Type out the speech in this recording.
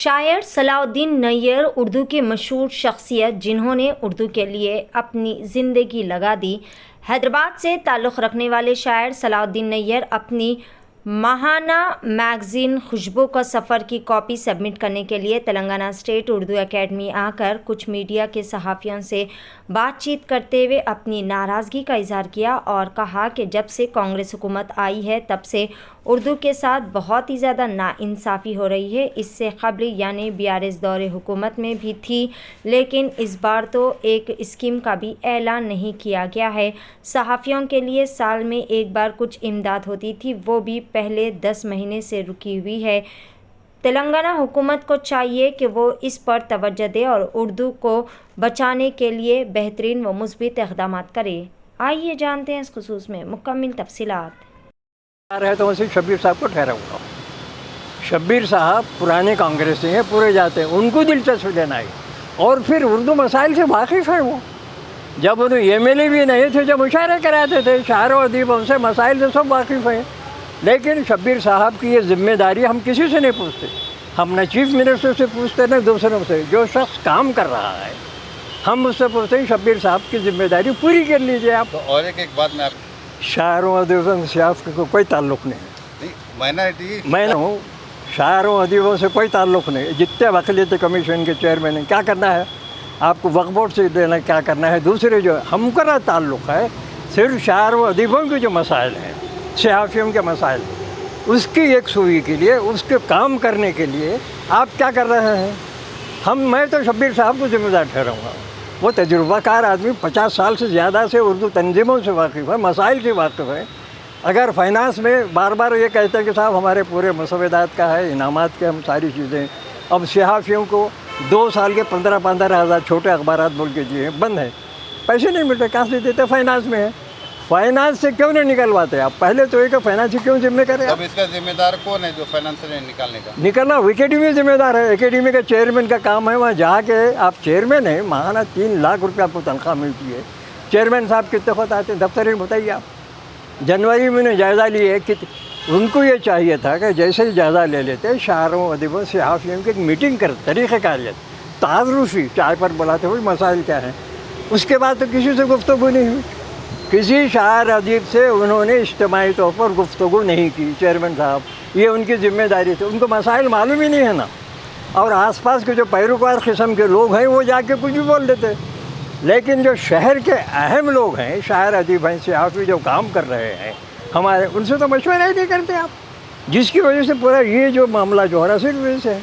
شاعر صلاح الدین نیر اردو کی مشہور شخصیت جنہوں نے اردو کے لیے اپنی زندگی لگا دی۔ حیدرآباد سے تعلق رکھنے والے شاعر صلاح الدین نیر اپنی ماہانہ میگزین خوشبو کا سفر کی کاپی سبمٹ کرنے کے لیے تلنگانہ اسٹیٹ اردو اکیڈمی آ کر کچھ میڈیا کے صحافیوں سے بات چیت کرتے ہوئے اپنی ناراضگی کا اظہار کیا اور کہا کہ جب سے کانگریس حکومت آئی ہے تب سے اردو کے ساتھ بہت ہی زیادہ ناانصافی ہو رہی ہے۔ اس سے قبل یعنی BRS دور حکومت میں بھی تھی، لیکن اس بار تو ایک اسکیم کا بھی اعلان نہیں کیا گیا ہے۔ صحافیوں کے لیے سال میں ایک بار کچھ امداد ہوتی تھی، وہ بھی پہلے 10 مہینے سے رکی ہوئی ہے۔ تلنگانہ حکومت کو چاہیے کہ وہ اس پر توجہ دے اور اردو کو بچانے کے لیے بہترین و مثبت اقدامات کرے۔ آئیے جانتے ہیں اس خصوص میں مکمل تفصیلات۔ ہے تو ویسے شبیر صاحب کو ٹھہرا ہوا۔ شبیر صاحب پرانے کانگریسی ہیں، پورے جاتے ہیں، ان کو دلچسپی لینا ہے اور پھر اردو مسائل سے واقف ہیں۔ وہ جب انہوں MLA بھی نہیں تھے، جب مشاعرے کراتے تھے شاعر و ادیب، ان سے مسائل سے سب واقف ہیں، لیکن شبیر صاحب کی یہ ذمہ داری ہم کسی سے نہیں پوچھتے۔ ہم نہ چیف منسٹر سے پوچھتے نہ دوسروں سے، جو شخص کام کر رہا ہے ہم اس سے پوچھتے ہیں شبیر صاحب کی ذمہ داری پوری کر لیجیے آپ۔ تو اور ایک بات میں آپ شاعروں ادیبوں سے سیاست کو کوئی تعلق نہیں، مائنارٹی میں نہ ہوں، شاعروں ادیبوں سے کوئی تعلق نہیں۔ جتنے اقلیتی کمیشن کے چیئرمین ہیں، کیا کرنا ہے آپ کو؟ وقف بورڈ سے دینا کیا کرنا ہے؟ دوسرے جو ہم کا تعلق ہے صرف شاعروں ادیبوں کے جو مسائل ہیں، صحافیوں کے مسائل، اس کی یکسوئی کے لیے، اس کے کام کرنے کے لیے آپ کیا کر رہے ہیں؟ میں تو شبیر صاحب کو ذمہ دار ٹھہراؤں گا۔ وہ تجربہ کار آدمی، 50 سال سے زیادہ سے اردو تنظیموں سے واقف ہے، مسائل سے واقف ہے۔ اگر فائنانس میں بار بار یہ کہتے ہیں کہ صاحب ہمارے پورے مسودات کا ہے، انعامات کے، ہم ساری چیزیں، اب صحافیوں کو 2 سال کے 15 ہزار چھوٹے اخبارات بول کے دیے بند ہیں، پیسے نہیں ملتے، کہاں سے دیتے؟ فائنانس میں ہے۔ فائنانس سے کیوں نہیں نکلواتے آپ؟ پہلے تو ایک فائنانس سے کیوں ذمہ کریں؟ اب اس کا ذمہ دار کون ہے جو فائنانس سے نکالنے کا؟ نکلنا اکیڈمی ذمہ دار ہے، اکیڈمی کے چیئرمین کا کام ہے وہاں جا کے، آپ چیئرمین ہیں، ماہانہ 3 لاکھ روپے آپ کو تنخواہ ملتی ہے۔ چیئرمین صاحب کتنے خود آتے ہیں دفتر میں؟ بتائیے آپ۔ جنوری میں نے جائزہ لیے کہ ان کو یہ چاہیے تھا کہ جیسے ہی جائزہ لے لیتے شاعروں ادیبوں صحافیوں کی ایک میٹنگ کر، طریقہ کاریت تعارفی، چائے پر بلاتے ہوئے مسائل کیا ہیں، اس کے بعد تو کسی سے گفتگو نہیں ہوئی، کسی شاعر ادیب سے انہوں نے اجتماعی طور پر گفتگو نہیں کی۔ چیئرمین صاحب، یہ ان کی ذمہ داری تھی، ان کو مسائل معلوم ہی نہیں ہے نا، اور آس پاس کے جو پیروکار قسم کے لوگ ہیں وہ جا کے کچھ بھی بول دیتے، لیکن جو شہر کے اہم لوگ ہیں، شاعر ادیب ہیں، صحافی جو کام کر رہے ہیں ہمارے، ان سے تو مشورہ ہی نہیں کرتے آپ، جس کی وجہ سے پورا یہ جو معاملہ جو ہو رہا ہے صرف اس سے ہے۔